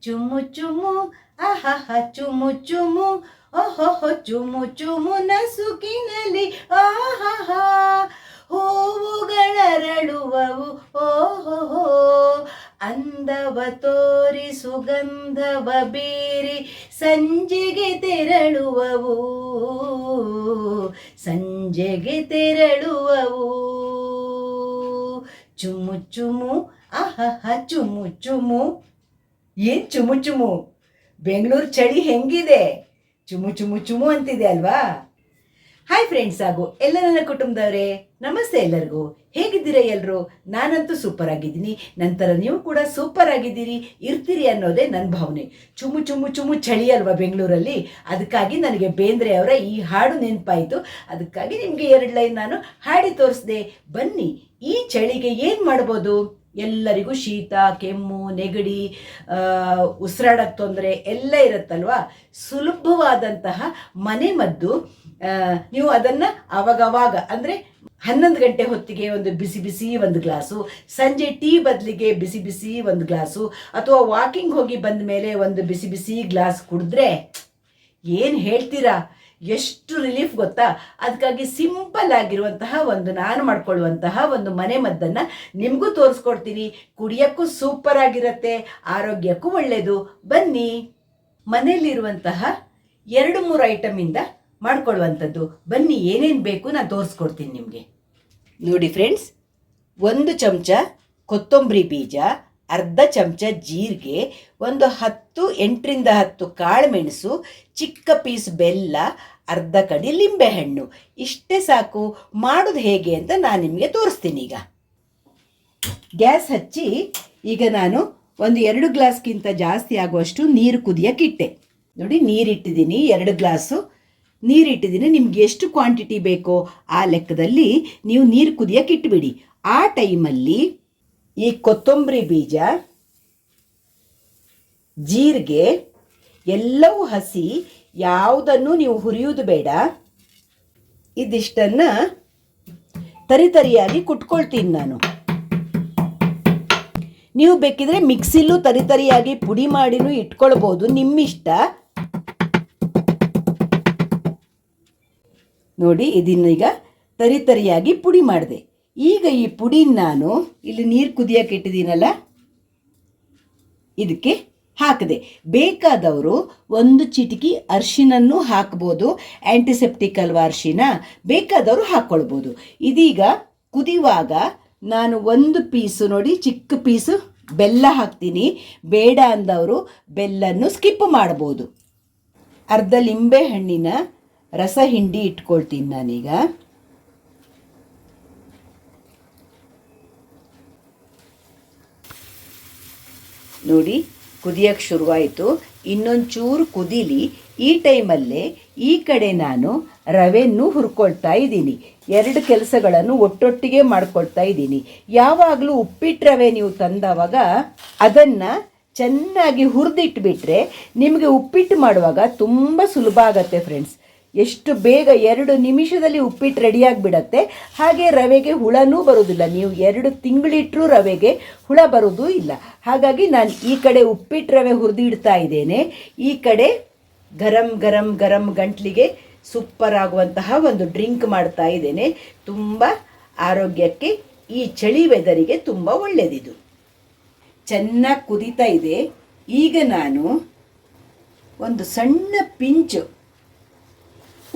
ಚುಮು ಚುಮು ಆಹಹ ಚುಮು ಚುಮು ಓಹೋ ಚುಮು ಚುಮು ನಸುಕಿನಲ್ಲಿ ಆಹಹ ಹೂವುಗಳರಳುವವು ಓಹೋ ಅಂದವ ತೋರಿ ಸುಗಂಧವ ಬೀರಿ ಸಂಜೆಗೆ ತೆರಳುವವು ಸಂಜೆಗೆ ತೆರಳುವವು ಚುಮು ಚುಮು ಆಹಹ ಚುಮು ಚುಮು. ಏನ್ ಚುಮು ಚುಮು? ಬೆಂಗಳೂರು ಚಳಿ ಹೆಂಗಿದೆ? ಚುಮು ಚುಮು ಚುಮು ಅಂತಿದೆ ಅಲ್ವಾ? ಹಾಯ್ ಫ್ರೆಂಡ್ಸ್ ಹಾಗೂ ಎಲ್ಲ ನನ್ನ ಕುಟುಂಬದವರೇ, ನಮಸ್ತೆ ಎಲ್ಲರಿಗೂ. ಹೇಗಿದ್ದೀರಾ ಎಲ್ಲರೂ? ನಾನಂತೂ ಸೂಪರ್ ಆಗಿದ್ದೀನಿ. ನಂತರ ನೀವು ಕೂಡ ಸೂಪರ್ ಆಗಿದ್ದೀರಿ, ಇರ್ತೀರಿ ಅನ್ನೋದೇ ನನ್ನ ಭಾವನೆ. ಚುಮು ಚುಮು ಚುಮು ಚಳಿ ಅಲ್ವಾ ಬೆಂಗಳೂರಲ್ಲಿ? ಅದಕ್ಕಾಗಿ ನನಗೆ ಬೇಂದ್ರೆ ಅವರ ಈ ಹಾಡು ನೆನಪಾಯಿತು. ಅದಕ್ಕಾಗಿ ನಿಮಗೆ 2 ಲೈನ್ ನಾನು ಹಾಡಿ ತೋರಿಸ್ದೆ. ಬನ್ನಿ, ಈ ಚಳಿಗೆ ಏನು ಮಾಡ್ಬೋದು? ಎಲ್ಲರಿಗೂ ಶೀತ, ಕೆಮ್ಮು, ನೆಗಡಿ, ಉಸಿರಾಡಕ್ಕೆ ತೊಂದರೆ ಎಲ್ಲ ಇರುತ್ತಲ್ವಾ? ಸುಲಭವಾದಂತಹ ಮನೆ ಮದ್ದು. ನೀವು ಅದನ್ನು ಅವಾಗವಾಗ ಅಂದರೆ 11 ಗಂಟೆ ಹೊತ್ತಿಗೆ ಒಂದು ಬಿಸಿ ಬಿಸಿ ಒಂದು ಗ್ಲಾಸು, ಸಂಜೆ ಟೀ ಬದಲಿಗೆ ಬಿಸಿ ಬಿಸಿ ಒಂದು ಗ್ಲಾಸು, ಅಥವಾ ವಾಕಿಂಗ್ ಹೋಗಿ ಬಂದ ಮೇಲೆ ಒಂದು ಬಿಸಿ ಬಿಸಿ ಗ್ಲಾಸ್ ಕುಡಿದ್ರೆ ಏನು ಹೇಳ್ತೀರಾ? ಎಷ್ಟು ರಿಲೀಫ್ ಗೊತ್ತಾ? ಅದಕ್ಕಾಗಿ ಸಿಂಪಲ್ ಆಗಿರುವಂತಹ ಒಂದು ನಾನು ಮಾಡ್ಕೊಳ್ಳುವಂತಹ ಒಂದು ಮನೆ ಮದ್ದನ್ನು ನಿಮಗೂ ತೋರಿಸ್ಕೊಡ್ತೀನಿ. ಕುಡಿಯೋಕ್ಕೂ ಸೂಪರ್ ಆಗಿರುತ್ತೆ, ಆರೋಗ್ಯಕ್ಕೂ ಒಳ್ಳೆಯದು. ಬನ್ನಿ, ಮನೆಯಲ್ಲಿರುವಂತಹ 2-3 ಐಟಮಿಂದ ಮಾಡ್ಕೊಳ್ಳುವಂಥದ್ದು. ಬನ್ನಿ, ಏನೇನು ಬೇಕು ನಾನು ತೋರಿಸ್ಕೊಡ್ತೀನಿ ನಿಮಗೆ. ನೋಡಿ ಫ್ರೆಂಡ್ಸ್, 1 ಚಮಚ ಕೊತ್ತಂಬರಿ ಬೀಜ, ಅರ್ಧ ಚಮಚ ಜೀರಿಗೆ, ಒಂದು 8ರಿಂದ 10 ಕಾಳುಮೆಣಸು, ಚಿಕ್ಕ ಪೀಸ್ ಬೆಲ್ಲ, ಅರ್ಧ ಕಡಿ ಲಿಂಬೆಹಣ್ಣು. ಇಷ್ಟೇ ಸಾಕು. ಮಾಡೋದು ಹೇಗೆ ಅಂತ ನಾನು ನಿಮಗೆ ತೋರಿಸ್ತೀನಿ. ಈಗ ಗ್ಯಾಸ್ ಹಚ್ಚಿ, ಈಗ ನಾನು ಒಂದು 2 ಗ್ಲಾಸ್ಗಿಂತ ಜಾಸ್ತಿ ಆಗುವಷ್ಟು ನೀರು ಕುದಿಯೋಕ್ಕಿಟ್ಟೆ. ನೋಡಿ, ನೀರಿಟ್ಟಿದ್ದೀನಿ, 2 ಗ್ಲಾಸು ನೀರಿಟ್ಟಿದ್ದೀನಿ. ನಿಮ್ಗೆ ಎಷ್ಟು ಕ್ವಾಂಟಿಟಿ ಬೇಕೋ ಆ ಲೆಕ್ಕದಲ್ಲಿ ನೀವು ನೀರು ಕುದಿಯೋಕೆ ಇಟ್ಬಿಡಿ. ಆ ಟೈಮಲ್ಲಿ ಈ ಕೊತ್ತಂಬರಿ ಬೀಜ, ಜೀರಿಗೆ ಎಲ್ಲವೂ ಹಸಿ, ಯಾವುದನ್ನು ನೀವು ಹುರಿಯೋದು ಬೇಡ. ಇದಿಷ್ಟನ್ನು ತರಿತರಿಯಾಗಿ ಕುಟ್ಕೊಳ್ತೀನಿ ನಾನು. ನೀವು ಬೇಕಿದ್ರೆ ಮಿಕ್ಸಿಲೂ ತರಿತರಿಯಾಗಿ ಪುಡಿ ಮಾಡಿನೂ ಇಟ್ಕೊಳ್ಬೋದು, ನಿಮ್ಮಿಷ್ಟ. ನೋಡಿ, ಇದನ್ನೀಗ ತರಿತರಿಯಾಗಿ ಪುಡಿ ಮಾಡಿದೆ. ಈಗ ಈ ಪುಡಿನ ನಾನು ಇಲ್ಲಿ ನೀರು ಕುದಿಯೋಕೆ ಇಟ್ಟಿದ್ದೀನಲ್ಲ, ಇದಕ್ಕೆ ಹಾಕಿದೆ. ಬೇಕಾದವರು 1 ಚಿಟಿಕೆ ಅರಿಶಿನನ್ನು ಹಾಕ್ಬೋದು, ಆ್ಯಂಟಿಸೆಪ್ಟಿಕ್ ಅಲ್ವಾ ಅರಿಶಿನ, ಬೇಕಾದವರು ಹಾಕ್ಕೊಳ್ಬೋದು. ಇದೀಗ ಕುದಿಯುವಾಗ ನಾನು 1 ಪೀಸು, ನೋಡಿ ಚಿಕ್ಕ ಪೀಸು ಬೆಲ್ಲ ಹಾಕ್ತೀನಿ. ಬೇಡ ಅಂದವರು ಬೆಲ್ಲನ್ನು ಸ್ಕಿಪ್ ಮಾಡ್ಬೋದು. ಅರ್ಧ ಲಿಂಬೆ ಹಣ್ಣಿನ ರಸ ಹಿಂಡಿ ಇಟ್ಕೊಳ್ತೀನಿ ನಾನೀಗ. ನೋಡಿ, ಕುದಿಯೋಕ್ಕೆ ಶುರುವಾಯಿತು. ಇನ್ನೊಂಚೂರು ಕುದೀಲಿ. ಈ ಟೈಮಲ್ಲೇ ಈ ಕಡೆ ನಾನು ರವೆಯನ್ನು ಹುರ್ಕೊಳ್ತಾ ಇದ್ದೀನಿ. 2 ಕೆಲಸಗಳನ್ನು ಒಟ್ಟೊಟ್ಟಿಗೆ ಮಾಡ್ಕೊಳ್ತಾ ಇದ್ದೀನಿ. ಯಾವಾಗಲೂ ಉಪ್ಪಿಟ್ಟು ರವೆ ನೀವು ತಂದವಾಗ ಅದನ್ನು ಚೆನ್ನಾಗಿ ಹುರಿದಿಟ್ಬಿಟ್ರೆ ನಿಮಗೆ ಉಪ್ಪಿಟ್ಟು ಮಾಡುವಾಗ ತುಂಬ ಸುಲಭ ಆಗತ್ತೆ ಫ್ರೆಂಡ್ಸ್. ಎಷ್ಟು ಬೇಗ 2 ನಿಮಿಷದಲ್ಲಿ ಉಪ್ಪಿಟ್ಟು ರೆಡಿಯಾಗಿಬಿಡತ್ತೆ. ಹಾಗೆ ರವೆಗೆ ಹುಳನೂ ಬರೋದಿಲ್ಲ. ನೀವು 2 ತಿಂಗಳಿಟ್ಟರೂ ರವೆಗೆ ಹುಳ ಬರೋದು ಇಲ್ಲ. ಹಾಗಾಗಿ ನಾನು ಈ ಕಡೆ ಉಪ್ಪಿಟ್ಟು ರವೆ ಹುರಿದಿಡ್ತಾ ಇದ್ದೇನೆ. ಈ ಕಡೆ ಗರಂ ಗರಂ ಗರಂ ಗಂಟ್ಲಿಗೆ ಸೂಪರ್ ಆಗುವಂತಹ ಒಂದು ಡ್ರಿಂಕ್ ಮಾಡ್ತಾ ಇದ್ದೇನೆ. ತುಂಬ ಆರೋಗ್ಯಕ್ಕೆ, ಈ ಚಳಿ ವೆದರಿಗೆ ತುಂಬ ಒಳ್ಳೆಯದಿದು. ಚೆನ್ನಾಗಿ ಕುದೀತಾ ಇದೆ. ಈಗ ನಾನು ಒಂದು ಸಣ್ಣ ಪಿಂಚು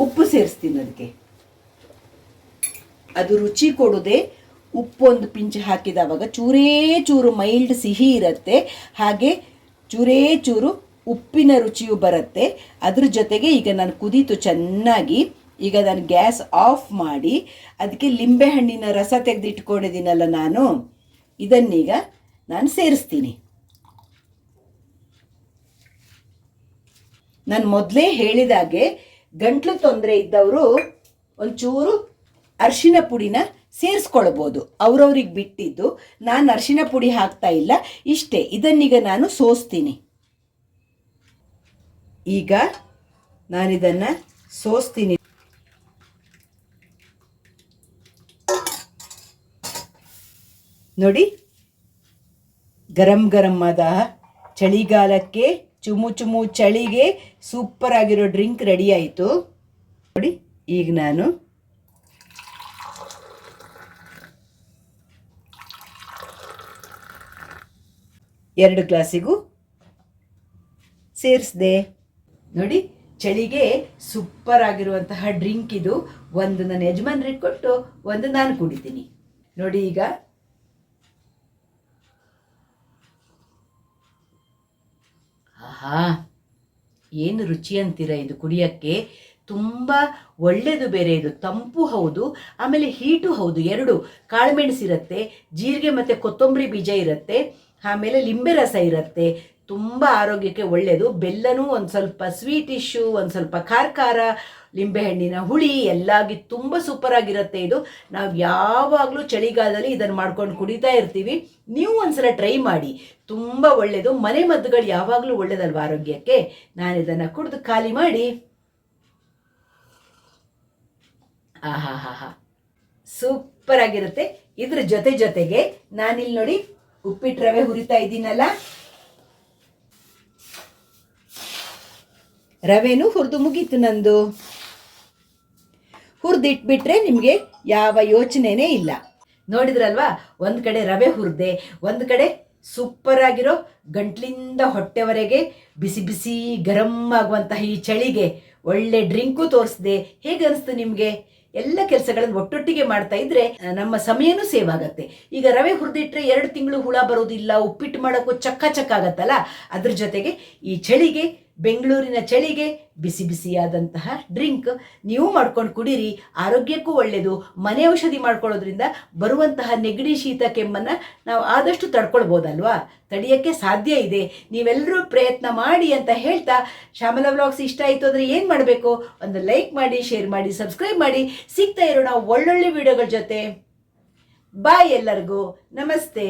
ಉಪ್ಪು ಸೇರಿಸ್ತೀನಿ. ಅದಕ್ಕೆ ಅದು ರುಚಿ ಕೊಡೋದೆ ಉಪ್ಪು. 1 ಪಿಂಚ್ ಹಾಕಿದವಾಗ ಚೂರೇ ಚೂರು ಮೈಲ್ಡ್ ಸಿಹಿ ಇರುತ್ತೆ, ಹಾಗೆ ಚೂರೇ ಚೂರು ಉಪ್ಪಿನ ರುಚಿಯು ಬರುತ್ತೆ. ಅದ್ರ ಜೊತೆಗೆ ಈಗ ನಾನು ಕುದೀತು ಚೆನ್ನಾಗಿ. ಈಗ ನಾನು ಗ್ಯಾಸ್ ಆಫ್ ಮಾಡಿ ಅದಕ್ಕೆ ಲಿಂಬೆಹಣ್ಣಿನ ರಸ ತೆಗೆದಿಟ್ಕೊಂಡಿದ್ದೀನಲ್ಲ ನಾನು, ಇದನ್ನೀಗ ನಾನು ಸೇರಿಸ್ತೀನಿ. ನಾನು ಮೊದಲೇ ಹೇಳಿದಾಗೆ ಗಂಟ್ಲು ತೊಂದರೆ ಇದ್ದವರು ಒಂಚೂರು ಅರಿಶಿನ ಪುಡಿನ ಸೇರಿಸ್ಕೊಳ್ಬೋದು, ಅವ್ರವ್ರಿಗೆ ಬಿಟ್ಟಿದ್ದು. ನಾನು ಅರಿಶಿನ ಪುಡಿ ಹಾಕ್ತಾ ಇಲ್ಲ, ಇಷ್ಟೇ. ಇದನ್ನೀಗ ನಾನು ಸೋಸ್ತೀನಿ. ಈಗ ನಾನಿದನ್ನು ಸೋಸ್ತೀನಿ. ನೋಡಿ, ಗರಂ ಗರಂ ಆದ ಚಳಿಗಾಲಕ್ಕೆ ಚುಮು ಚುಮು ಚಳಿಗೆ ಸೂಪರ್ ಆಗಿರೋ ಡ್ರಿಂಕ್ ರೆಡಿ ಆಯಿತು ನೋಡಿ. ಈಗ ನಾನು ಎರಡು ಗ್ಲಾಸಿಗೂ ಸೇರಿಸಿದೆ ನೋಡಿ. ಚಳಿಗೆ ಸೂಪರ್ ಆಗಿರುವಂತಹ ಡ್ರಿಂಕ್ ಇದು. ಒಂದು ನನ್ನ ಯಜಮಾನ್ರಿಗೆ ಕೊಟ್ಟು ಒಂದು ನಾನು ಕುಡಿತೀನಿ ನೋಡಿ. ಈಗ ಆಹಾ, ಏನು ರುಚಿ ಅಂತೀರ ಇದು ಕುಡಿಯೋಕ್ಕೆ. ತುಂಬ ಒಳ್ಳೆಯದು ಬೇರೆ, ಇದು ತಂಪು ಹೌದು, ಆಮೇಲೆ ಹೀಟು ಹೌದು. ಎರಡು ಕಾಳುಮೆಣಸಿರುತ್ತೆ, ಜೀರಿಗೆ ಮತ್ತು ಕೊತ್ತಂಬರಿ ಬೀಜ ಇರುತ್ತೆ, ಆಮೇಲೆ ಲಿಂಬೆ ರಸ ಇರುತ್ತೆ. ತುಂಬ ಆರೋಗ್ಯಕ್ಕೆ ಒಳ್ಳೆಯದು. ಬೆಲ್ಲನೂ ಒಂದು ಸ್ವಲ್ಪ ಸ್ವೀಟಿಶ್ಶು, ಒಂದು ಸ್ವಲ್ಪ ಖಾರ ಖಾರ, ಲಿಂಬೆಹಣ್ಣಿನ ಹುಳಿ ಎಲ್ಲಾಗಿ ತುಂಬ ಸೂಪರಾಗಿರುತ್ತೆ ಇದು. ನಾವು ಯಾವಾಗಲೂ ಚಳಿಗಾಲದಲ್ಲಿ ಇದನ್ನು ಮಾಡ್ಕೊಂಡು ಕುಡಿತಾ ಇರ್ತೀವಿ. ನೀವು ಒಂದ್ಸಲ ಟ್ರೈ ಮಾಡಿ, ತುಂಬ ಒಳ್ಳೆಯದು. ಮನೆ ಮದ್ದುಗಳು ಯಾವಾಗಲೂ ಒಳ್ಳೆಯದಲ್ವ ಆರೋಗ್ಯಕ್ಕೆ. ನಾನು ಇದನ್ನು ಕುಡಿದು ಖಾಲಿ ಮಾಡಿ ಆಹಾ ಹಾ ಹಾ ಸೂಪರ್ ಆಗಿರುತ್ತೆ. ಇದ್ರ ಜೊತೆಗೆ ನಾನಿಲ್ಲಿ ನೋಡಿ ಉಪ್ಪಿಟ್ಟು ರವೆ ಹುರಿತಾ ಇದ್ದೀನಲ್ಲ, ರವೆನೂ ಹುರಿದು ಮುಗೀತು ನಂದು. ಹುರಿದಿಟ್ಬಿಟ್ರೆ ನಿಮಗೆ ಯಾವ ಯೋಚನೆನೇ ಇಲ್ಲ. ನೋಡಿದ್ರಲ್ವಾ, ಒಂದು ಕಡೆ ರವೆ ಹುರಿದೆ, ಒಂದು ಕಡೆ ಸೂಪರ್ ಆಗಿರೋ ಗಂಟ್ಲಿಂದ ಹೊಟ್ಟೆವರೆಗೆ ಬಿಸಿ ಬಿಸಿ ಗರಂ ಆಗುವಂತಹ ಈ ಚಳಿಗೆ ಒಳ್ಳೆ ಡ್ರಿಂಕು ತೋರಿಸಿದೆ. ಹೇಗೆ ಅನಿಸ್ತು ನಿಮಗೆ? ಎಲ್ಲ ಕೆಲಸಗಳನ್ನು ಒಟ್ಟೊಟ್ಟಿಗೆ ಮಾಡ್ತಾ ಇದ್ರೆ ನಮ್ಮ ಸಮಯನೂ ಸೇವ್ ಆಗತ್ತೆ. ಈಗ ರವೆ ಹುರಿದಿಟ್ರೆ 2 ತಿಂಗಳು ಹುಳ ಬರೋದಿಲ್ಲ, ಉಪ್ಪಿಟ್ಟು ಮಾಡೋಕ್ಕೂ ಚಕ್ಕ ಆಗತ್ತಲ್ಲ. ಅದ್ರ ಜೊತೆಗೆ ಈ ಚಳಿಗೆ, ಬೆಂಗಳೂರಿನ ಚಳಿಗೆ ಬಿಸಿ ಬಿಸಿಯಾದಂತಹ ಡ್ರಿಂಕ್ ನೀವು ಮಾಡ್ಕೊಂಡು ಕುಡೀರಿ. ಆರೋಗ್ಯಕ್ಕೂ ಒಳ್ಳೆಯದು. ಮನೆ ಔಷಧಿ ಮಾಡ್ಕೊಳ್ಳೋದ್ರಿಂದ ಬರುವಂತಹ ನೆಗಡಿ, ಶೀತ, ಕೆಮ್ಮನ್ನು ನಾವು ಆದಷ್ಟು ತಡ್ಕೊಳ್ಬೋದಲ್ವಾ, ತಡೆಯೋಕ್ಕೆ ಸಾಧ್ಯ ಇದೆ. ನೀವೆಲ್ಲರೂ ಪ್ರಯತ್ನ ಮಾಡಿ ಅಂತ ಹೇಳ್ತಾ, ಶ್ಯಾಮಲಾ ವ್ಲಾಗ್ಸ್ ಇಷ್ಟ ಆಯಿತು ಅಂದರೆ ಏನು ಮಾಡಬೇಕು? ಒಂದು ಲೈಕ್ ಮಾಡಿ, ಶೇರ್ ಮಾಡಿ, ಸಬ್ಸ್ಕ್ರೈಬ್ ಮಾಡಿ. ಸಿಗ್ತಾ ಇರೋಣ ಒಳ್ಳೊಳ್ಳೆ ವಿಡಿಯೋಗಳ ಜೊತೆ. ಬಾಯ್ ಎಲ್ಲರಿಗೂ. ನಮಸ್ತೆ.